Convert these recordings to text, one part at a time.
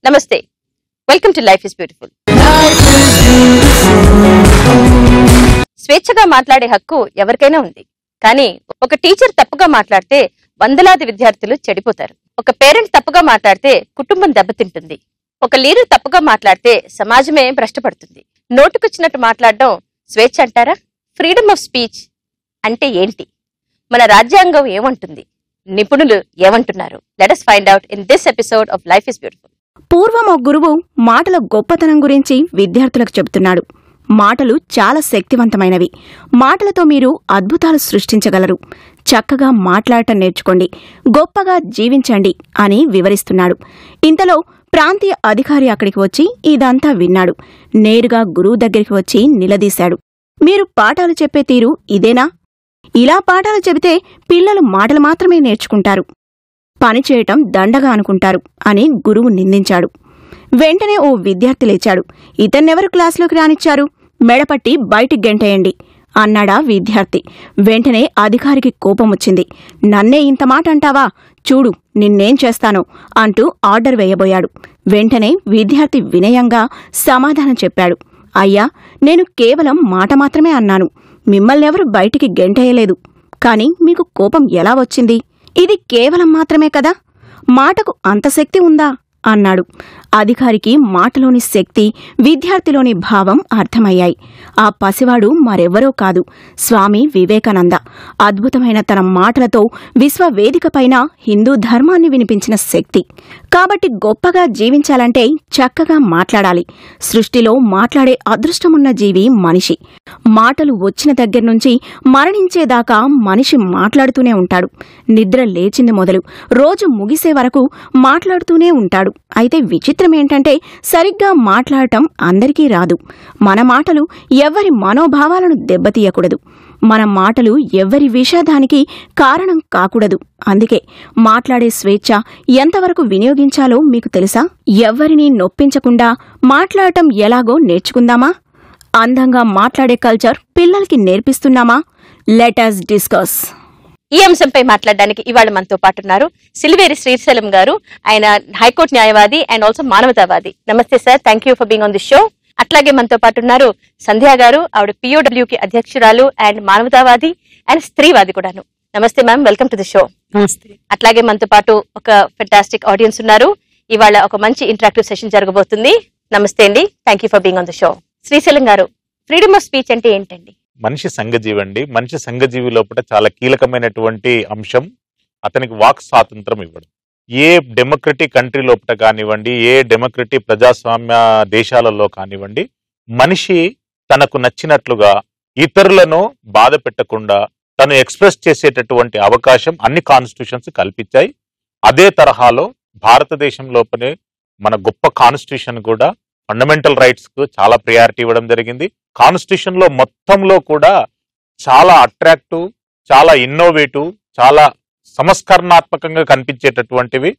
నమస్తే, welcome to life is beautiful. స్వేచ్ఛగా మాట్లాడే హక్కు ఎవరికైనా ఉంది. కానీ ఒక టీచర్ తప్పుగా మాట్లాడితే వందలాది విద్యార్థులు చెడిపోతారు. ఒక పేరెంట్ తప్పుగా మాట్లాడితే కుటుంబం దెబ్బతింటుంది. ఒక లీడర్ తప్పుగా మాట్లాడితే సమాజమే భ్రష్టపడుతుంది. నోటుకొచ్చినట్టు మాట్లాడడం స్వేచ్ఛ అంటారా? ఫ్రీడమ్ ఆఫ్ స్పీచ్ అంటే ఏంటి? మన రాజ్యాంగం ఏమంటుంది? నిపుణులు ఏమంటున్నారు? Let us find out in this episode of life is beautiful. పూర్వం ఒక గురువు మాటల గొప్పతనం గురించి విద్యార్థులకు చెబుతున్నాడు. మాటలు చాలా శక్తివంతమైనవి. మాటలతో మీరు అద్భుతాలు సృష్టించగలరు. చక్కగా మాట్లాడటం నేర్చుకోండి, గొప్పగా జీవించండి అని వివరిస్తున్నాడు. ఇంతలో ప్రాంతీయ అధికారి అక్కడికి వచ్చి ఇదంతా విన్నాడు. నేరుగా గురువు దగ్గరికి వచ్చి నిలదీశాడు. మీరు పాఠాలు చెప్పే తీరు ఇదేనా? ఇలా పాఠాలు చెబితే పిల్లలు మాటలు మాత్రమే నేర్చుకుంటారు, పనిచేయటం దండగా అనుకుంటారు అని గురువు నిందించాడు. వెంటనే ఓ విద్యార్థి లేచాడు. ఇతన్నెవరు క్లాసులోకి రానిచ్చారు? మెడపట్టి బయటికి గెంటేయండి అన్నాడా విద్యార్థి. వెంటనే అధికారికి కోపమొచ్చింది. నన్నే ఇంత మాట అంటావా? చూడు నిన్నేం చేస్తానో అంటూ ఆర్డర్ వేయబోయాడు. వెంటనే విద్యార్థి వినయంగా సమాధానం చెప్పాడు. అయ్యా, నేను కేవలం మాట మాత్రమే అన్నాను. మిమ్మల్నెవరు బయటికి గెంటేయలేదు. కాని మీకు కోపం ఎలా వచ్చింది? ఇది కేవలం మాత్రమే కదా, మాటకు అంత శక్తి ఉందా అన్నాడు. అధికారికి మాటలోని శక్తి, విద్యార్థిలోని భావం అర్థమయ్యాయి. ఆ పసివాడు మరెవ్వరో కాదు, స్వామి వివేకానంద. అద్భుతమైన తన మాటలతో విశ్వవేదికపైన హిందూ ధర్మాన్ని వినిపించిన శక్తి. కాబట్టి గొప్పగా జీవించాలంటే చక్కగా మాట్లాడాలి. సృష్టిలో మాట్లాడే అదృష్టమున్న జీవి మనిషి. మాటలు వచ్చిన దగ్గర్నుంచి మరణించేదాకా మనిషి మాట్లాడుతూనే ఉంటాడు. నిద్ర లేచింది మొదలు రోజు ముగిసే వరకు మాట్లాడుతూనే ఉంటాడు. అయితే విచిత్రమేంటంటే సరిగ్గా మాట్లాడటం అందరికీ రాదు. మన మాటలు ఎవ్వరి మనోభావాలను దెబ్బతీయకూడదు. మన మాటలు ఎవ్వరి విషాదానికి కారణం కాకూడదు. అందుకే మాట్లాడే స్వేచ్ఛ ఎంతవరకు వినియోగించాలో మీకు తెలుసా? ఎవ్వరినీ నొప్పించకుండా మాట్లాడటం ఎలాగో నేర్చుకుందామా? అందంగా మాట్లాడే కల్చర్ పిల్లలకి నేర్పిస్తున్నామా? Let us discuss. ఈ అంశంపై మాట్లాడడానికి ఇవాళ మనతో పాటు ఉన్నారు సిలివేరి శ్రీశైలం గారు. ఆయన హైకోర్టు న్యాయవాది అండ్ ఆల్సో మానవతావాది. నమస్తే sir, thank you for being on the show. అట్లాగే మనతో పాటు ఉన్నారు సంధ్య గారు. ఆవిడ POW కి అధ్యక్షురాలు అండ్ మానవతావాది అండ్ స్త్రీవాది కూడాను. నమస్తే ma'am, welcome to the show. నమస్తే. అట్లాగే మనతో పాటు ఒక ఫెంటాస్టిక్ ఆడియన్స్ ఉన్నారు. ఇవాళ ఒక మంచి ఇంటరాక్టివ్ సెషన్ జరగబోతుంది. నమస్తే అండి, thank you for being on the show. Srisailam గారు, ఫ్రీడమ్ ఆఫ్ స్పీచ్ అంటే ఏంటండి? మనిషి సంఘజీవి అండి. మనిషి సంఘజీవి లోపల చాలా కీలకమైనటువంటి అంశం అతనికి వాక్ స్వాతంత్రం ఇవ్వడం. ఏ డెమోక్రటిక్ కంట్రీ లోపల కానివ్వండి, ఏ డెమోక్రటిక్ ప్రజాస్వామ్య దేశాలలో కానివ్వండి, మనిషి తనకు నచ్చినట్లుగా ఇతరులను బాధ పెట్టకుండా తను ఎక్స్ప్రెస్ చేసేటటువంటి అవకాశం అన్ని కాన్స్టిట్యూషన్స్ కల్పించాయి. అదే తరహాలో భారతదేశం లోపలే మన గొప్ప కాన్స్టిట్యూషన్ కూడా ఫండమెంటల్ రైట్స్ కు చాలా ప్రయారిటీ ఇవ్వడం జరిగింది. కాన్స్టిట్యూషన్ లో మొత్తంలో కూడా చాలా అట్రాక్టివ్, చాలా ఇన్నోవేటివ్, చాలా సంస్కరణాత్మకంగా కనిపించేటటువంటివి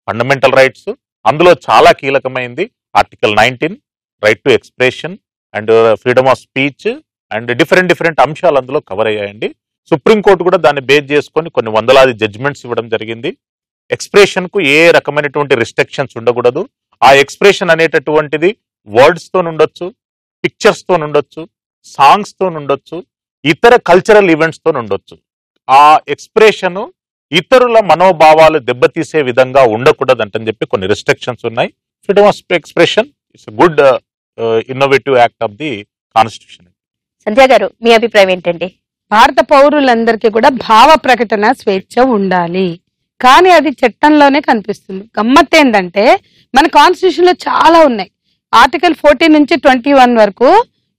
ఫండమెంటల్ రైట్స్. అందులో చాలా కీలకమైంది article 19 right to expression and freedom of speech and different అంశాలు అందులో కవర్ అయ్యాయండి. సుప్రీంకోర్టు కూడా దాన్ని బేస్ చేసుకొని కొన్ని వందలాది జడ్జిమెంట్స్ ఇవ్వడం జరిగింది. ఎక్స్ప్రెషన్ కు ఏ రకమైనటువంటి రిస్ట్రిక్షన్స్ ఉండకూడదు. ఆ ఎక్స్ప్రెషన్ అనేటటువంటిది వర్డ్స్ తో ఉండొచ్చు, పిక్చర్స్ తో ఉండొచ్చు, సాంగ్స్ తో ఉండొచ్చు, ఇతర కల్చరల్ ఈవెంట్స్ తో ఉండొచ్చు. ఆ ఎక్స్ప్రెషన్ ఇతరుల మనోభావాలు దెబ్బతీసే విధంగా ఉండకూడదు అంటని చెప్పి కొన్ని రిస్ట్రిక్షన్స్ ఉన్నాయి. Freedom of expression it's good innovative act of the constitution. Sandhya గారు, మీ అభిప్రాయం ఏంటండి? భారత పౌరులందరికీ కూడా భావ ప్రకటన స్వేచ్ఛ ఉండాలి, కానీ అది చట్టంలోనే కనిపిస్తుంది. గమ్మత్ ఏంటంటే మన కాన్స్టిట్యూషన్ లో చాలా ఉన్నాయి. ఆర్టికల్ 14 నుంచి 21 వరకు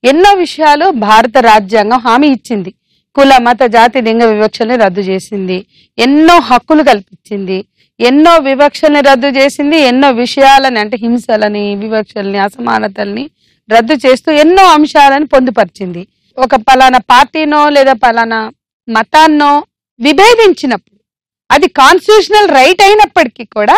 ఎన్నో విషయాలు భారత రాజ్యాంగం హామీ ఇచ్చింది. కుల మత జాతి లింగ వివక్షల్ని రద్దు చేసింది, ఎన్నో హక్కులు కల్పించింది, ఎన్నో వివక్షల్ని రద్దు చేసింది, ఎన్నో విషయాలని అంటే హింసలని, వివక్షల్ని, అసమానతల్ని రద్దు చేస్తూ ఎన్నో అంశాలను పొందుపరిచింది. ఒక పలానా పార్టీనో లేదా పలానా మతాన్నో విభేదించినప్పుడు అది కాన్స్టిట్యూషనల్ రైట్ అయినప్పటికీ కూడా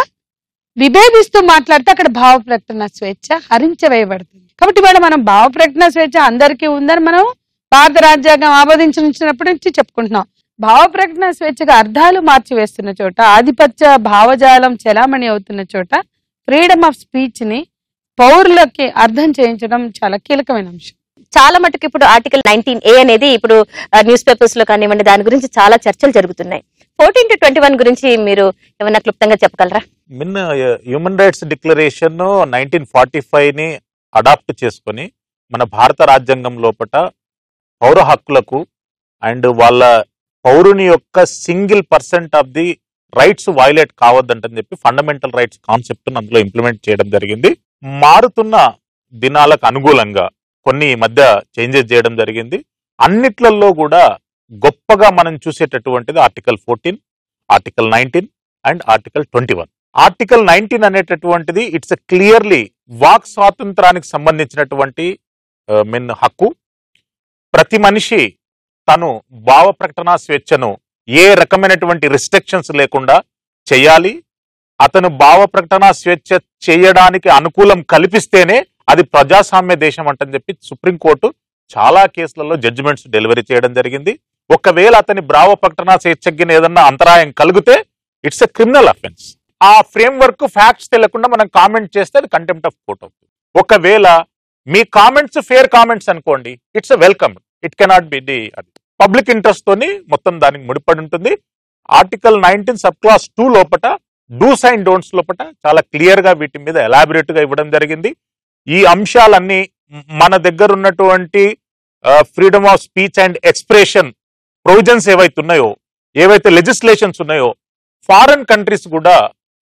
విభేదిస్తూ మాట్లాడితే అక్కడ భావ ప్రకటన స్వేచ్ఛ హరించవేయబడుతుంది. కాబట్టి ఇవాళ మనం భావ ప్రకటన స్వేచ్ఛ అందరికీ ఉందని మనం భారత రాజ్యాంగం ఆమోదించినప్పటి నుంచి చెప్పుకుంటున్నాం. భావ ప్రకటన స్వేచ్ఛగా అర్థాలు మార్చివేస్తున్న చోట, ఆధిపత్య భావజాలం చెలామణి అవుతున్న చోట ఫ్రీడమ్ ఆఫ్ స్పీచ్ ని పౌరులకి అర్థం చేయించడం చాలా కీలకమైన అంశం. చాలా మటుకు ఇప్పుడు ఆర్టికల్ 19A అనేది ఇప్పుడు న్యూస్ పేపర్స్ లో కానివ్వండి దాని గురించి చాలా చర్చలు జరుగుతున్నాయి. 14 to 21 గురించి మీరు ఏమన్నా క్లుప్తంగా చెప్పగలరా? మిన్న హ్యూమన్ రైట్స్ డిక్లరేషన్ 1945 ని అడాప్ట్ చేసుకొని మన భారత రాజ్యాంగం లోపట పౌర హక్కులకు అండ్ వాళ్ళ పౌరుని యొక్క single% of the rights violate కావద్దంటని చెప్పి ఫండమెంటల్ రైట్స్ కాన్సెప్ట్ అందులో ఇంప్లిమెంట్ చేయడం జరిగింది. మారుతున్న దినాలకు అనుకూలంగా కొన్ని మధ్య చేంజెస్ చేయడం జరిగింది. అన్నిట్లలో కూడా గొప్పగా మనం చూసేటటువంటిది article 14, article 19 and article 21. Article 19 అనేటటువంటిది ఇట్స్ క్లియర్లీ వాక్ స్వాతంత్రానికి సంబంధించినటువంటి హక్కు. ప్రతి మనిషి తను భావ ప్రకటన స్వేచ్ఛను ఏ రకమైనటువంటి రిస్ట్రిక్షన్స్ లేకుండా చేయాలి. అతను భావ ప్రకటన స్వేచ్ఛ చేయడానికి అనుకూలం కల్పిస్తేనే అది ప్రజాస్వామ్య దేశం అంటని చెప్పి సుప్రీంకోర్టు చాలా కేసులలో జడ్జిమెంట్స్ డెలివరీ చేయడం జరిగింది. ఒకవేళ అతని భావ ప్రకటన స్వేచ్ఛకి ఏదన్నా అంతరాయం కలిగితే ఇట్స్ ఎ క్రిమినల్ అఫెన్స్. ఆ ఫ్రేమ్ వర్క్ ఫ్యాక్ట్స్ తెలియకుండా మనం కామెంట్ చేస్తే అది కంటెంప్ట్ ఆఫ్ కోర్ట్ అవుతుంది. ఒకవేళ మీ కామెంట్స్ ఫేర్ కామెంట్స్ అనుకోండి, it's a welcome. It cannot be the అది పబ్లిక్ ఇంట్రెస్ట్ తోని మొత్తం దానికి ముడిపడి ఉంటుంది. ఆర్టికల్ 19 సబ్ క్లాస్ 2 లోపట డూస్ అండ్ డోంట్స్ లోపట చాలా క్లియర్ గా వీటి మీద ఎలాబరేట్ గా ఇవ్వడం జరిగింది. ఈ అంశాలన్నీ మన దగ్గర ఉన్నటువంటి freedom of speech and expression provisions ఏవైతే ఉన్నాయో, ఏవైతే లెజిస్లేషన్స్ ఉన్నాయో, ఫారెన్ కంట్రీస్ కూడా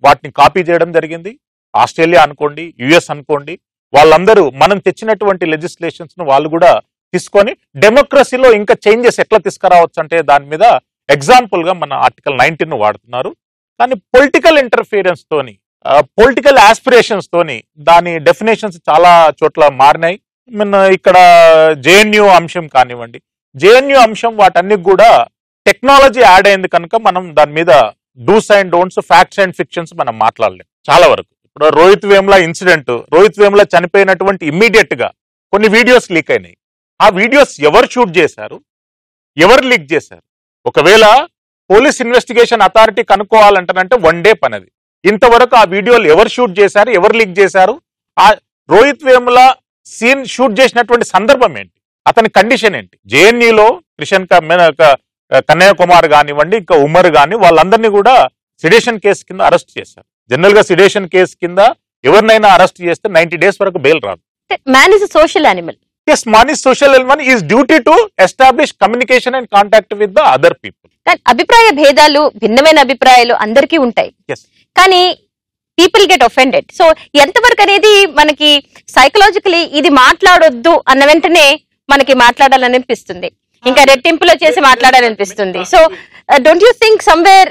వాటిని కాపీ చేయడం జరిగింది. ఆస్ట్రేలియా అనుకోండి, యుఎస్ అనుకోండి, వాళ్ళందరూ మనం తెచ్చినటువంటి లెజిస్లేషన్స్ ను వాళ్ళు కూడా తీసుకొని డెమోక్రసీలో ఇంకా చేంజెస్ ఎట్లా తీసుకురావచ్చు అంటే దాని మీద ఎగ్జాంపుల్ గా మన ఆర్టికల్ 19 వాడుతున్నారు. కానీ పొలిటికల్ ఇంటర్ఫియరెన్స్ తోని, పొలిటికల్ ఆస్పిరేషన్స్ తోని దాని డెఫినేషన్స్ చాలా చోట్ల మారినాయి. ఇక్కడ జేఎన్యూ అంశం కానివ్వండి, జేఎన్యూ అంశం వాటన్ని కూడా టెక్నాలజీ యాడ్ అయింది కనుక మనం దాని మీద dos and don'ts, facts and fictions మనం మాట్లాడలేం చాలా వరకు. ఇప్పుడు రోహిత్ వేముల ఇన్సిడెంట్, రోహిత్ వేముల చనిపోయినటువంటి ఇమ్మీడియట్ గా కొన్ని వీడియోస్ లీక్ అయినాయి. ఆ వీడియోస్ ఎవరు షూట్ చేశారు, ఎవరు లీక్ చేశారు? ఒకవేళ పోలీస్ ఇన్వెస్టిగేషన్ అథారిటీ కనుక్కోవాలంటానంటే 1 డే పనది. ఇంతవరకు ఆ వీడియోలు ఎవరు షూట్ చేశారు, ఎవరు లీక్ చేశారు, ఆ రోహిత్ వేముల సీన్ షూట్ చేసినటువంటి సందర్భం ఏంటి, అతని కండిషన్ ఏంటి? జేఎన్యూలో కన్యాకుమార్ కానివ్వండి, ఇంకా ఉమర్ కాని వాళ్ళందరినీ కూడా సిడేషన్ కేసు కింద అరెస్ట్ చేశారు. జనరల్ గా సిడేషన్ కేసు కింద ఎవరినైనా అరెస్ట్ చేస్తే 90 days వరకు బెయిల్ రాదు. Man is social animal. Yes, man is social animal. His duty to establish communication and contact with the other people. కానీ అభిప్రాయ భేదాలు, భిన్నమైన అభిప్రాయాలు అందరికీ ఉంటాయి. Yes. కానీ పీపుల్ గెట్ ఒఫెండెడ్. సో ఎంతవరకు అనేది మనకి సైకలాజికలీ ఇది మాట్లాడొద్దు అన్న వెంటనే మనకి మాట్లాడాలనిపిస్తుంది, ఇంకా రెట్టింపులో చేసి మాట్లాడాలనిపిస్తుంది. So don't you think somewhere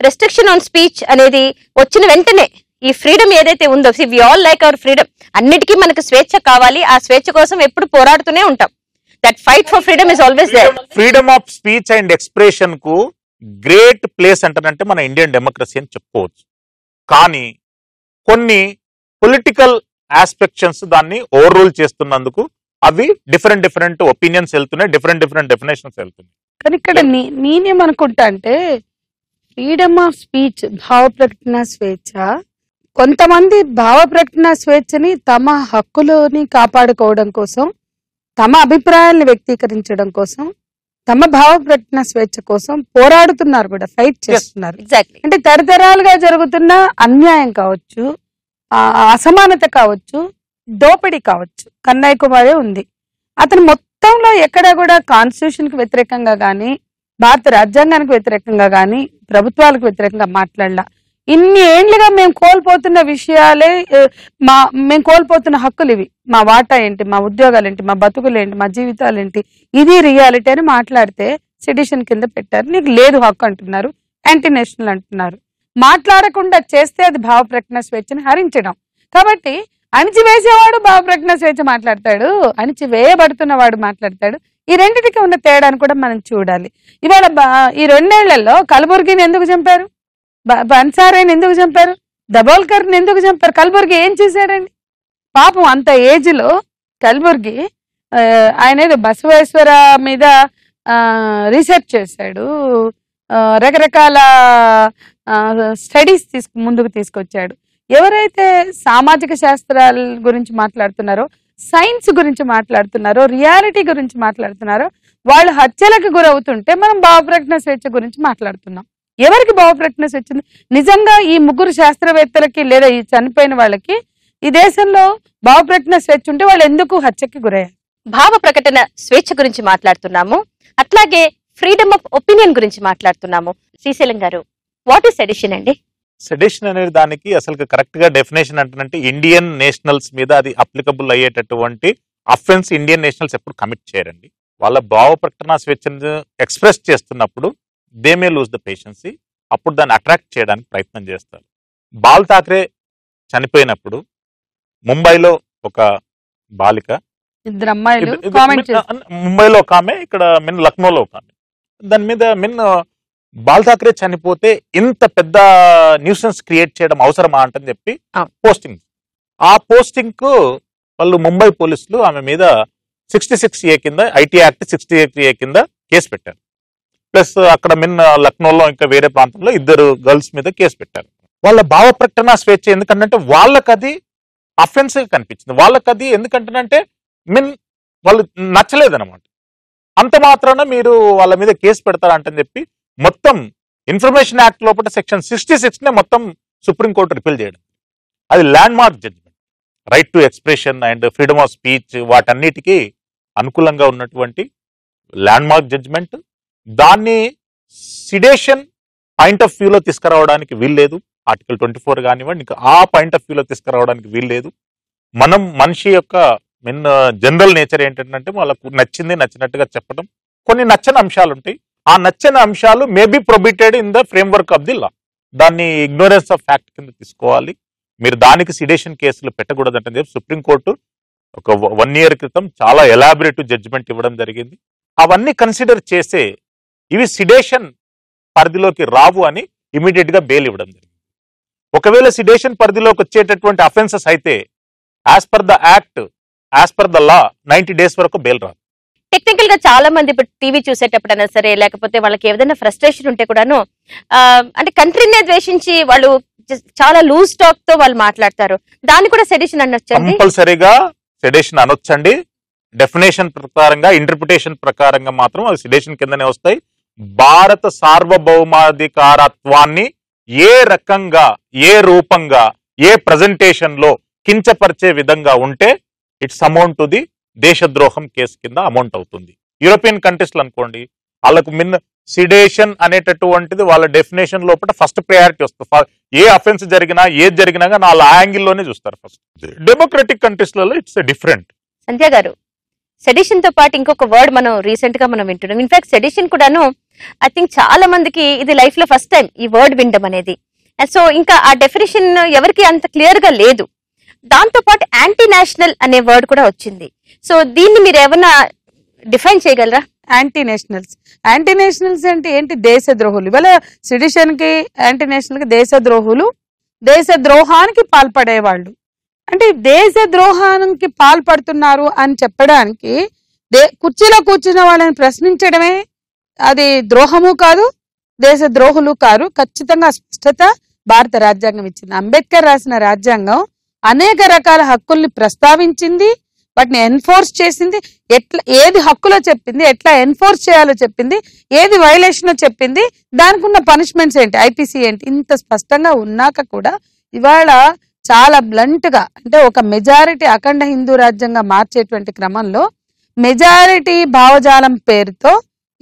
restriction on speech అనేది వచ్చిన వెంటనే ఈ ఫ్రీడమ్ ఏదైతే ఉందో, we all like our freedom, అన్నిటికీ మనకు స్వేచ్ఛ కావాలి, ఆ స్వేచ్ఛ కోసం ఎప్పుడు పోరాడుతూనే ఉంటాం. That fight for freedom is always there. Freedom of speech and expression కు గ్రేట్ ప్లేస్ అంటారంటే మన ఇండియన్ డెమోక్రసీ అని చెప్పుకోవచ్చు. కానీ కొన్ని పొలిటికల్ ఆస్పెక్ట్స్ దాన్ని ఓవర్ రూల్ చేస్తున్నందుకు అవి డిఫరెంట్ ఒపీనియన్స్ వెళ్తున్నాయి, డిఫరెంట్ డెఫినేషన్స్ వెళ్తున్నాయి. కానీ ఇక్కడ నేనేమనుకుంటా అంటే ఫ్రీడమ్ ఆఫ్ స్పీచ్, భావ ప్రకటన స్వేచ్ఛ, కొంతమంది భావ ప్రకటన స్వేచ్ఛని తమ హక్కులని కాపాడుకోవడం కోసం, తమ అభిప్రాయాలను వ్యక్తీకరించడం కోసం, తమ భావ ప్రకటన స్వేచ్ఛ కోసం పోరాడుతున్నారు కూడా, ఫైట్ చేస్తున్నారు. అంటే తరతరాలుగా జరుగుతున్న అన్యాయం కావచ్చు, అసమానత కావచ్చు, దోపిడీ కావచ్చు. కన్నయ్య కుమారే ఉంది, అతను మొత్తంలో ఎక్కడ కూడా కాన్స్టిట్యూషన్ కి వ్యతిరేకంగా గానీ, భారత రాజ్యాంగానికి వ్యతిరేకంగా గానీ, ప్రభుత్వాలకు వ్యతిరేకంగా మాట్లాడలా. ఇన్ని ఏండ్లుగా మేము కోల్పోతున్న విషయాలే, మేము కోల్పోతున్న హక్కులు ఇవి, మా వాటా ఏంటి, మా ఉద్యోగాలు ఏంటి, మా బతుకులు ఏంటి, మా జీవితాలు ఏంటి, ఇది రియాలిటీ అని మాట్లాడితే సెడిషన్ కింద పెట్టారు. నీకు లేదు హక్కు అంటున్నారు, యాంటీ నేషనల్ అంటున్నారు. మాట్లాడకుండా చేస్తే అది భావ ప్రకటన స్వేచ్ఛని హరించడం. కాబట్టి అణిచివేసేవాడు భావ ప్రకటన స్వేచ్ఛ మాట్లాడతాడు, అణిచివేయబడుతున్న వాడు మాట్లాడతాడు. ఈ రెండింటికి ఉన్న తేడాను కూడా మనం చూడాలి. ఇవాళ ఈ 2 ఏళ్లలో కలబుర్గిని ఎందుకు చంపారు, బన్సారేని ఎందుకు చంపారు, దబోల్కర్ని ఎందుకు చంపారు? కలబుర్గి ఏం చేశాడండి పాపం? అంత ఏజ్ లో కలబుర్గి ఆయన ఏదో బసవేశ్వర మీద రీసెర్చ్ చేశాడు, రకరకాల స్టడీస్ ముందుకు తీసుకొచ్చాడు. ఎవరైతే సామాజిక శాస్త్రాల గురించి మాట్లాడుతున్నారో, సైన్స్ గురించి మాట్లాడుతున్నారో, రియాలిటీ గురించి మాట్లాడుతున్నారో వాళ్ళు హత్యలకు గురవుతుంటే మనం భావప్రకటన స్వేచ్ఛ గురించి మాట్లాడుతున్నాం. ఎవరికి భావప్రకటన స్వేచ్ఛ ఉంది? నిజంగా ఈ ముగ్గురు శాస్త్రవేత్తలకి లేదా ఈ చనిపోయిన వాళ్ళకి ఈ దేశంలో భావప్రకటన స్వేచ్ఛ ఉంటే వాళ్ళు ఎందుకు హత్యకి గురయ్యారు? భావ ప్రకటన స్వేచ్ఛ గురించి మాట్లాడుతున్నాము, అట్లాగే ఫ్రీడమ్ ఆఫ్ ఒపీనియన్ గురించి మాట్లాడుతున్నాము. శ్రీశైలం గారు, వాట్ ఈస్ సెడిషన్ అండి? సెడిషన్ అనేది దానికి అసలు కరెక్ట్ గా డెఫినేషన్ అంటే ఇండియన్ నేషనల్స్ మీద అది అప్లికబుల్ అయ్యేటటువంటి అఫెన్స్ ఇండియన్ నేషనల్స్ ఎప్పుడు కమిట్ చేయరండి. వాళ్ళ భావ ప్రకటన స్వేచ్ఛను ఎక్స్ప్రెస్ చేస్తున్నప్పుడు దే మే లూజ్ ద పేషెన్సీ, అప్పుడు దాన్ని అట్రాక్ట్ చేయడానికి ప్రయత్నం చేస్తారు. బాల్ ఠాక్రే చనిపోయినప్పుడు ముంబైలో ఒక బాలిక, ఇద్దరు అమ్మాయిలు కామెంట్ చేస్తారు. ముంబైలో ఒక ఆమె, ఇక్కడ లక్నోలో ఒక ఆమె. దాని మీద బాల్ ఠాక్రే చనిపోతే ఇంత పెద్ద న్యూసెన్స్ క్రియేట్ చేయడం అవసరమా అంటని చెప్పి పోస్టింగ్. ఆ పోస్టింగ్ కు వాళ్ళు ముంబై పోలీసులు ఆమె మీద 66A కింద, ఐటీ యాక్ట్ 68A కింద కేసు పెట్టారు. ప్లస్ అక్కడ లక్నోలో ఇంకా వేరే ప్రాంతంలో ఇద్దరు గర్ల్స్ మీద కేసు పెట్టారు. వాళ్ళ భావ ప్రకటన స్వేచ్ఛ ఎందుకంటే వాళ్ళకది అఫెన్స్ కనిపించింది. వాళ్ళకది ఎందుకంటే వాళ్ళు నచ్చలేదన్నమాట. అంత మాత్రాన మీరు వాళ్ళ మీద కేసు పెడతారంటని చెప్పి మొత్తం ఇన్ఫర్మేషన్ యాక్ట్ లోపల సెక్షన్ 66 మొత్తం సుప్రీంకోర్టు రిపీల్ చేయడం. అది landmark judgement. Right to expression and freedom of speech వాటన్నిటికీ అనుకూలంగా ఉన్నటువంటి ల్యాండ్ మార్క్ జడ్జిమెంట్. దాన్ని సిడేషన్ పాయింట్ ఆఫ్ వ్యూలో తీసుకురావడానికి వీల్లేదు. ఆర్టికల్ 24 కానివ్వండి, ఇంకా ఆ పాయింట్ ఆఫ్ వ్యూలో తీసుకురావడానికి వీల్లేదు. మనం మనిషి యొక్క జనరల్ నేచర్ ఏంటంటే వాళ్ళకు నచ్చింది నచ్చినట్టుగా చెప్పడం. కొన్ని నచ్చని అంశాలు ఉంటాయి. ఆ నచ్చని అంశాలు maybe prohibited in the framework of the law. దాన్ని ఇగ్నోరెన్స్ ఆఫ్ ఫ్యాక్ట్ కింద తీసుకోవాలి. మీరు దానికి సిడేషన్ కేసులు పెట్టకూడదంటే చెప్పి సుప్రీంకోర్టు ఒక 1 year క్రితం చాలా ఎలాబరేటివ్ జడ్జిమెంట్ ఇవ్వడం జరిగింది. అవన్నీ కన్సిడర్ చేసే ఇవి సిడేషన్ పరిధిలోకి రావు అని ఇమీడియట్ గా బెయిల్ ఇవ్వడం జరిగింది. ఒకవేళ సిడేషన్ పరిధిలోకి వచ్చేటటువంటి అఫెన్సెస్ అయితే as per the act, as per the law 90 days వరకు బెయిల్ రాదు. టెక్నికల్ గా చాలా మంది ఇప్పుడు టీవీ చూసేటప్పుడైనా సరే, లేకపోతే వాళ్ళకి ఏదైనా ఫ్రస్ట్రేషన్ ఉంటే కూడాను అంటే కంట్రీనే ద్వేషించి వాళ్ళు చాలా లూజ్ టాక్ తో వాళ్ళు మాట్లాడతారు. దాన్ని కూడా సెడిషన్ అనొచ్చండి? కంపల్సరీగా సెడేషన్ అనొచ్చండి. డెఫినేషన్ ప్రకారంగా, ఇంటర్ప్రిటేషన్ ప్రకారంగా మాత్రం అది సెడేషన్ కిందనే వస్తాయి. భారత సార్వభౌమాధికారత్వాన్ని ఏ రకంగా, ఏ రూపంగా, ఏ ప్రజెంటేషన్ లో కించపరిచే విధంగా ఉంటే ఇట్స్ అమౌంట్ టు ది దేశద్రోహం కేసు కింద అమౌంట్ అవుతుంది. యూరోపియన్ కంట్రీస్ లో అనుకోండి, వాళ్ళకు సిడేషన్ అనేటటువంటిది వాళ్ళ డెఫినేషన్ లోపల ఫస్ట్ ప్రయారిటీ వస్తుంది. ఏ అఫెన్స్ జరిగినా, ఏది జరిగినా వాళ్ళ యాంగిల్లోనే చూస్తారు ఫస్ట్. డెమోక్రటిక్ కంట్రీస్ లలో ఇట్స్ డిఫరెంట్. సంధ్య గారు, సెడిషన్ తో పాటు ఇంకొక వర్డ్ మనం రీసెంట్ గా మనం వింటున్నాం. ఇన్ఫాక్ట్ సెడిషన్ కూడాను ఐ థింక్ చాలా మందికి ఇది లైఫ్ లో ఫస్ట్ టైం ఈ వర్డ్ వినడం అనేది. సో ఇంకా ఆ డెఫినేషన్ ఎవరికి అంత క్లియర్ గా లేదు. దాంతో పాటు యాంటీ నేషనల్ అనే వర్డ్ కూడా వచ్చింది. సో దీన్ని మీరు ఏమన్నా డిఫైన్ చేయగలరా? యాంటీ నేషనల్స్ అంటే ఏంటి? దేశద్రోహులు. ఇవాళ సిడిషన్ కి, యాంటీ నేషనల్ కి దేశద్రోహులు, దేశద్రోహానికి పాల్పడేవాళ్ళు. అంటే దేశద్రోహానికి పాల్పడుతున్నారు అని చెప్పడానికి కుర్చీలో కూర్చున్న వాళ్ళని ప్రశ్నించడమే అది ద్రోహము కాదు, దేశద్రోహులు కాదు. ఖచ్చితంగా స్పష్టత భారత రాజ్యాంగం ఇచ్చింది. అంబేద్కర్ రాసిన రాజ్యాంగం అనేక రకాల హక్కుల్ని ప్రస్తావించింది, వాటిని ఎన్ఫోర్స్ చేసింది. ఏది హక్కులో చెప్పింది, ఎట్లా ఎన్ఫోర్స్ చేయాలో చెప్పింది, ఏది వైలేషన్ చెప్పింది, దానికి ఉన్న పనిష్మెంట్స్ ఏంటి, ఐపీసీ ఏంటి, ఇంత స్పష్టంగా ఉన్నాక కూడా ఇవాళ చాలా బ్లంట్ గా, అంటే ఒక మెజారిటీ అఖండ హిందూ రాజ్యంగా మార్చేటువంటి క్రమంలో మెజారిటీ భావజాలం పేరుతో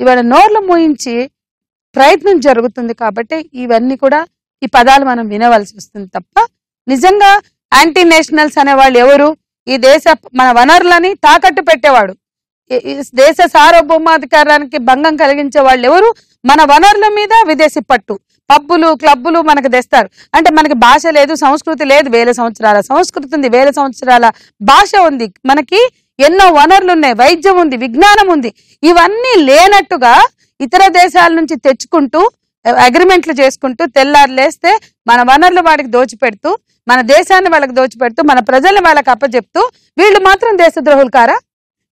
ఇవాళ నోర్లు మూయించి ప్రయత్నం జరుగుతుంది. కాబట్టి ఇవన్నీ కూడా ఈ పదాలు మనం వినవలసి వస్తుంది తప్ప నిజంగా యాంటీ నేషనల్స్ అనేవాళ్ళు ఎవరు? ఈ దేశ మన వనరులని తాకట్టు పెట్టేవాడు, దేశ సార్వభౌమాధికారానికి భంగం కలిగించే వాళ్ళు ఎవరు? మన వనరుల మీద విదేశీ పట్టు, పబ్బులు, క్లబ్బులు మనకు తెస్తారు. అంటే మనకి భాష లేదు, సంస్కృతి లేదు. 1000 సంవత్సరాల సంస్కృతి ఉంది, 1000 సంవత్సరాల భాష ఉంది, మనకి ఎన్నో వనరులు ఉన్నాయి, వైద్యం ఉంది, విజ్ఞానం ఉంది. ఇవన్నీ లేనట్టుగా ఇతర దేశాల నుంచి తెచ్చుకుంటూ అగ్రిమెంట్లు చేసుకుంటూ తెల్లారు లేస్తే మన వనరులు వాడికి దోచిపెడుతూ, మన దేశాన్ని వాళ్ళకి దోచిపెడుతూ, మన ప్రజల్ని వాళ్ళకి అప్పచెప్తూ వీళ్ళు మాత్రం దేశద్రోహులు కారా?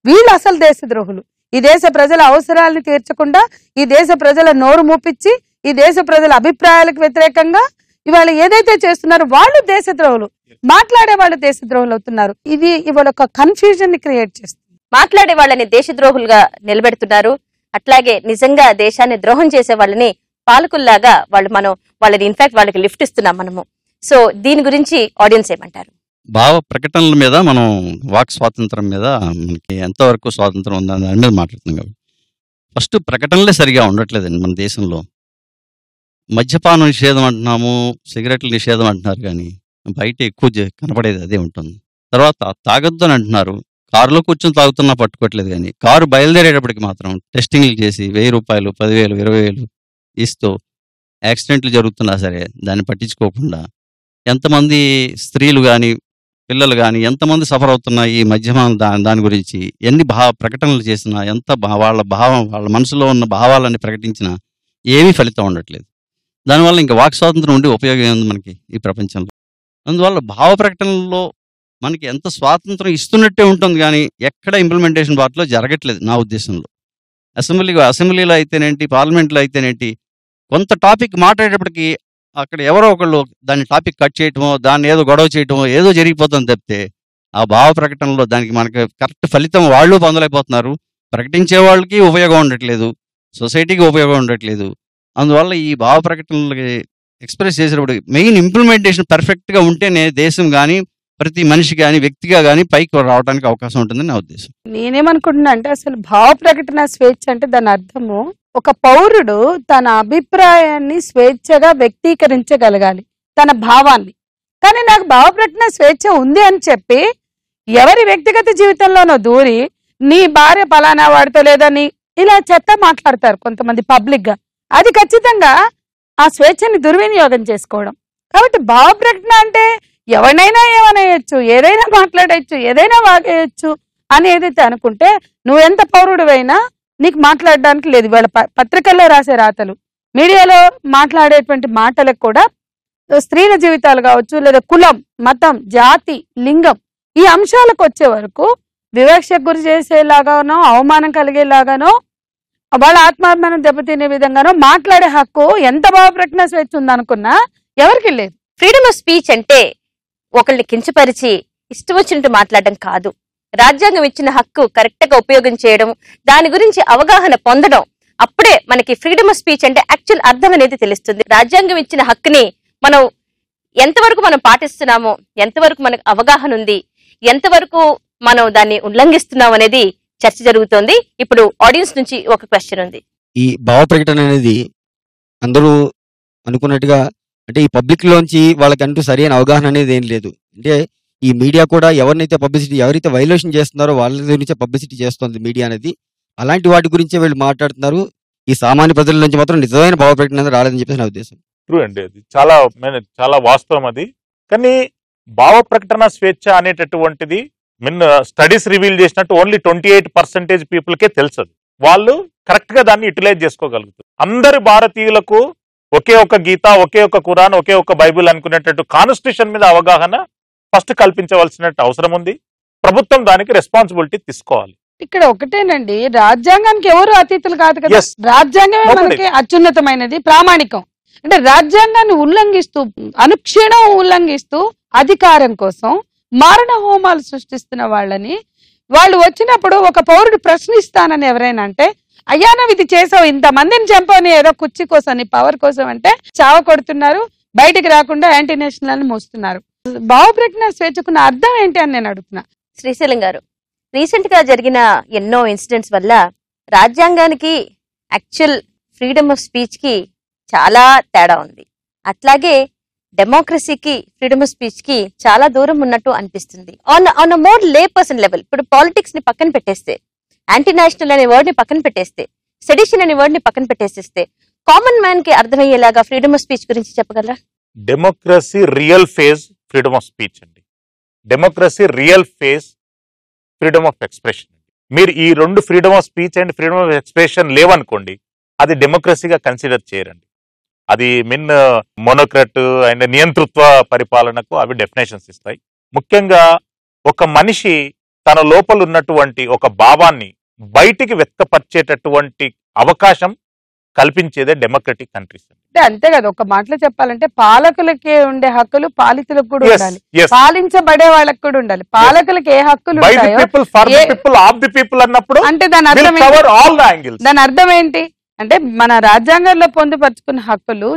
వీళ్ళు అసలు దేశద్రోహులు. ఈ దేశ ప్రజల అవసరాలను తీర్చకుండా, ఈ దేశ ప్రజల నోరు మూపించి, ఈ దేశ ప్రజల అభిప్రాయాలకు వ్యతిరేకంగా ఇవాళ ఏదైతే చేస్తున్నారో వాళ్ళు దేశద్రోహులు, మాట్లాడే వాళ్ళు దేశద్రోహులు అవుతున్నారు. ఇది ఇవాళ ఒక కన్ఫ్యూజన్ ని క్రియేట్ చేస్తుంది. మాట్లాడే వాళ్ళని దేశద్రోహులుగా నిలబెడుతున్నారు. అట్లాగే నిజంగా దేశాన్ని ద్రోహం చేసే వాళ్ళని పాలకుల్లాగా వాళ్ళని ఇన్ఫాక్ట్ వాళ్ళకి లిఫ్ట్ ఇస్తున్నాం మనము. సో దీని గురించి ఆడియన్స్ ఏమంటారు? భావ ప్రకటనల మీద మనం వాక్ స్వాతంత్రం మీద మనకి ఎంతవరకు స్వాతంత్రం ఉందని దాని మీద మాట్లాడుతున్నాం కాబట్టి ఫస్ట్ ప్రకటనలే సరిగా ఉండట్లేదండి మన దేశంలో. మద్యపానం నిషేధం అంటున్నాము, సిగరెట్ల నిషేధం అంటున్నారు, కానీ బయట ఎక్కువ కనపడేది అదే ఉంటుంది. తర్వాత తాగొద్దు అని అంటున్నారు, కారులో కూర్చొని తాగుతున్నా పట్టుకోవట్లేదు, కానీ కారు బయలుదేరేటప్పటికి మాత్రం టెస్టింగ్లు చేసి 1000 రూపాయలు 10,000 20,000 ఇస్తూ యాక్సిడెంట్లు జరుగుతున్నా సరే దాన్ని పట్టించుకోకుండా ఎంతమంది స్త్రీలు కానీ పిల్లలు కానీ ఎంతమంది సఫర్ అవుతున్నా ఈ మద్యపానం దాని గురించి ఎన్ని ప్రకటనలు చేసినా వాళ్ళ మనసులో ఉన్న భావాలని ప్రకటించినా ఏమీ ఫలితం ఉండట్లేదు. దానివల్ల ఇంకా వాక్ స్వాతంత్రం ఉండి ఉపయోగం ఉంది మనకి ఈ ప్రపంచంలో. అందువల్ల భావ ప్రకటనలో మనకి ఎంత స్వాతంత్రం ఇస్తున్నట్టే ఉంటుంది, కానీ ఎక్కడ ఇంప్లిమెంటేషన్ పార్ట్లో జరగట్లేదు నా ఉద్దేశంలో. అసెంబ్లీలో అయితేనేంటి, పార్లమెంట్లో అయితేనేంటి, కొంత టాపిక్ మాట్లాడేటప్పటికి అక్కడ ఎవరో ఒకళ్ళు దాన్ని టాపిక్ కట్ చేయటమో, దాన్ని ఏదో గొడవ చేయటమో ఏదో జరిగిపోతుంది తప్పితే ఆ భావ ప్రకటనలో దానికి మనకి కరెక్ట్ ఫలితం వాళ్ళు పొందలేకపోతున్నారు. ప్రకటించే వాళ్ళకి ఉపయోగం ఉండట్లేదు, సొసైటీకి ఉపయోగం ఉండట్లేదు. అందువల్ల ఈ భావ ప్రకటనలకి ఎక్స్ప్రెస్ చేసేటప్పుడు మెయిన్ ఇంప్లిమెంటేషన్ పర్ఫెక్ట్గా ఉంటేనే దేశం కానీ ప్రతి మనిషి కానీ వ్యక్తిగా కానీ పైకి రావడానికి అవకాశం ఉంటుందని నా ఉద్దేశం. నేనేమనుకుంటున్నా అంటే అసలు భావ ప్రకటన స్వేచ్ఛ అంటే దాని అర్థము ఒక పౌరుడు తన అభిప్రాయాన్ని స్వేచ్ఛగా వ్యక్తీకరించగలగాలి, తన భావాన్ని. కానీ నాకు భావ ప్రకటన స్వేచ్ఛ ఉంది అని చెప్పి ఎవరి వ్యక్తిగత జీవితంలోనో దూరి నీ భార్య పలానా వాడితో లేదా ఇలా చెత్త మాట్లాడతారు కొంతమంది పబ్లిక్ గా. అది ఖచ్చితంగా ఆ స్వేచ్ఛని దుర్వినియోగం చేసుకోవడం. కాబట్టి భావ ప్రకటన అంటే ఎవరినైనా ఏమనేయచ్చు, ఏదైనా మాట్లాడేయచ్చు, ఏదైనా వాగేయచ్చు అని ఏదైతే అనుకుంటే నువ్వెంత పౌరుడివైనా నీకు మాట్లాడడానికి లేదు. వాళ్ళ పత్రికల్లో రాసే రాతలు, మీడియాలో మాట్లాడేటువంటి మాటలకు కూడా స్త్రీల జీవితాలు కావచ్చు, లేదా కులం, మతం, జాతి, లింగం ఈ అంశాలకు వచ్చే వరకు వివక్షకు గురి చేసేలాగానో, అవమానం కలిగేలాగానో, వాళ్ళ ఆత్మాభిమానం దెబ్బతినే విధంగానో మాట్లాడే హక్కు ఎంత భావ ప్రకటన స్వేచ్ఛ ఉందనుకున్నా ఎవరికి లేదు. ఫ్రీడమ్ ఆఫ్ స్పీచ్ అంటే ఒకళ్ళని కించపరిచి ఇష్టం వచ్చినట్టు మాట్లాడడం కాదు. రాజ్యాంగం ఇచ్చిన హక్కు కరెక్ట్ గా ఉపయోగం చేయడం, దాని గురించి అవగాహన పొందడం, అప్పుడే మనకి ఫ్రీడమ్ ఆఫ్ స్పీచ్ అంటే యాక్చువల్ అర్థం అనేది తెలుస్తుంది. రాజ్యాంగం ఇచ్చిన హక్కుని మనం ఎంతవరకు మనం పాటిస్తున్నామో, ఎంతవరకు మనకు అవగాహన ఉంది, ఎంతవరకు మనం దాన్ని ఉల్లంఘిస్తున్నాం అనేది చర్చ జరుగుతోంది. ఇప్పుడు ఆడియన్స్ నుంచి ఒక క్వశ్చన్ ఉంది. ఈ భావ ప్రకటన అనేది అందరూ అనుకున్నట్టుగా అంటే ఈ పబ్లిక్ లోంచి వాళ్ళకంటూ సరైన అవగాహన అనేది ఏం లేదు. అంటే ఈ మీడియా కూడా ఎవరైతే వైలేషన్ చేస్తున్నారో వాళ్ళ గురించే పబ్లిసిటీ చేస్తుంది మీడియా అనేది. అలాంటి వాటి గురించే వీళ్ళు మాట్లాడుతున్నారు. ఈ సామాన్య ప్రజల నుంచి మాత్రం నిజమైన భావ ప్రకటన అనేది రాలేదని చెప్పేసి నా ఉద్దేశం. ట్రూ అండి, అది చాలా వాస్తవం అది. కానీ భావ ప్రకటన స్వేచ్ఛ అనేటటువంటిది స్టడీస్ రివీల్ చేసినట్టు ఓన్లీ 28% పీపుల్కే తెలుసు. వాళ్ళు కరెక్ట్ గా దాన్ని యూటిలైజ్ చేసుకోగలుగుతారు. అందరి భారతీయులకు ఒకే ఒక గీత, ఒకే ఒక ఖురాన్, ఒకే ఒక బైబిల్ అనుకునేటట్టు కాన్స్టిట్యూషన్ మీద అవగాహన ఫస్ట్ కల్పించవలసిన అవసరం ఉంది. ప్రభుత్వం దానికి రెస్పాన్సిబిలిటీ తీసుకోవాలి. ఇక్కడ ఒకటేనండి, రాజ్యాంగానికి ఎవరు అతీతులు కాదు కదా. రాజ్యాంగమే మనకి అత్యున్నతమైనది, ప్రామాణికం. అంటే రాజ్యాంగాన్ని ఉల్లంఘిస్తూ, అనుక్షణం ఉల్లంఘిస్తూ అధికారం కోసం మారణ హోమాలు సృష్టిస్తున్న వాళ్ళని వాళ్ళు వచ్చినప్పుడు ఒక పౌరుడు ప్రశ్నిస్తానని ఎవరైనా అంటే, అయ్యా నువ్వు ఇది చేసావు, ఇంతమందిని చంపని ఏదో కుర్చీ కోసం, నీ పవర్ కోసం అంటే చావ కొడుతున్నారు, బయటికి రాకుండా యాంటీ నేషనల్ అని మోస్తున్నారు. భావ ప్రకటన స్వేచ్ఛకున్న అర్థం ఏంటి అని నేను అడుగుతున్నా. శ్రీశైలం గారు, రీసెంట్ గా జరిగిన ఎన్నో ఇన్సిడెంట్స్ వల్ల రాజ్యాంగానికి యాక్చువల్ ఫ్రీడమ్ ఆఫ్ స్పీచ్ కి చాలా తేడా ఉంది. అట్లాగే డెమోక్రసీకి ఫ్రీడమ్ ఆఫ్ స్పీచ్ కి చాలా దూరం ఉన్నట్టు అనిపిస్తుంది. ఆన్ మోర్ లే పర్సన్ లెవెల్, ఇప్పుడు పాలిటిక్స్ ని పక్కన పెట్టేస్తే, యాంటీ నేషనల్ అనే వర్డ్ ని పక్కన పెట్టేస్తే, సెడిషన్ అనే వర్డ్ ని పక్కన పెట్టేసేస్తే, కామన్ మ్యాన్ కి అర్థమయ్యేలాగా ఫ్రీడమ్ ఆఫ్ స్పీచ్ గురించి చెప్పగలరా? Democracy real face freedom of speech అండి. Democracy real face freedom of expression అండి. మీరు ఈ రెండు freedom of speech and freedom of ఎక్స్ప్రెషన్ లేవనుకోండి, అది డెమోక్రసీగా కన్సిడర్ చేయరండి. అది మోనోక్రట్ అండ్ నియంతృత్వ పరిపాలనకు అవి డెఫినేషన్స్ ఇస్తాయి. ముఖ్యంగా ఒక మనిషి తన లోపల ఉన్నటువంటి ఒక భావాన్ని బయటికి వ్యక్తపరిచేటటువంటి అవకాశం కల్పించేదే డెమోక్రటిక్ కంట్రీస్. అంటే అంతే కదా, ఒక మాటలో చెప్పాలంటే పాలకులకి ఉండే హక్కులు పాలితులకు కూడా ఉండాలి, పాలించబడే వాళ్ళకి కూడా ఉండాలి. పాలకులకు ఏ హక్కులు అన్నప్పుడు అంటే దాని అర్థం దాని అర్థం ఏంటి అంటే మన రాజ్యాంగంలో పొందుపరుచుకున్న హక్కులు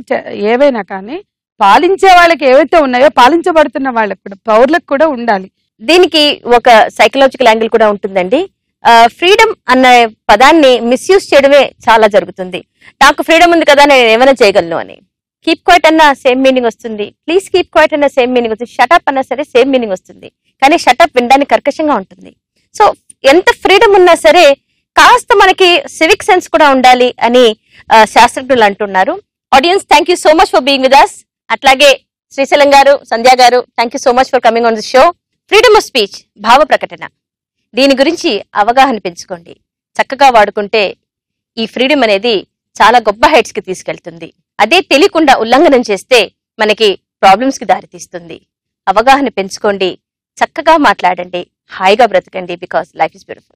ఏవైనా కానీ పాలించే వాళ్ళకి ఏవైతే ఉన్నాయో పాలించబడుతున్న వాళ్ళకి కూడా పౌరులకు కూడా ఉండాలి. దీనికి ఒక సైకలాజికల్ యాంగిల్ కూడా ఉంటుందండి. ఫ్రీడమ్ అన్న పదాన్ని మిస్యూజ్ చేయడమే చాలా జరుగుతుంది. నాకు ఫ్రీడమ్ ఉంది కదా నేను ఏమైనా చేయగలను అని. కీప్ క్వైట్ అన్న సేమ్ మీనింగ్ వస్తుంది, ప్లీజ్ కీప్ క్వైట్ అన్న సేమ్ మీనింగ్ వస్తుంది, షటప్ అన్నా సరే సేమ్ మీనింగ్ వస్తుంది. కానీ షటప్ వినడానికి కర్కశంగా ఉంటుంది. సో ఎంత ఫ్రీడమ్ ఉన్నా సరే కాస్త మనకి సివిక్ సెన్స్ కూడా ఉండాలి అని శాస్త్రజ్ఞులు అంటున్నారు. Audience, thank you so much for being with us. అట్లాగే శ్రీశైలం గారు, సంధ్య గారు, thank you so much for coming on the show. Freedom of speech, భావ ప్రకటన, దీని గురించి అవగాహన పెంచుకోండి. చక్కగా వాడుకుంటే ఈ ఫ్రీడమ్ అనేది చాలా గొప్ప హైట్స్ కి తీసుకెళ్తుంది. అదే తెలియకుండా ఉల్లంఘనం చేస్తే మనకి ప్రాబ్లమ్స్ కి దారితీస్తుంది. అవగాహన పెంచుకోండి, చక్కగా మాట్లాడండి, హాయిగా బ్రతకండి. Because life is beautiful.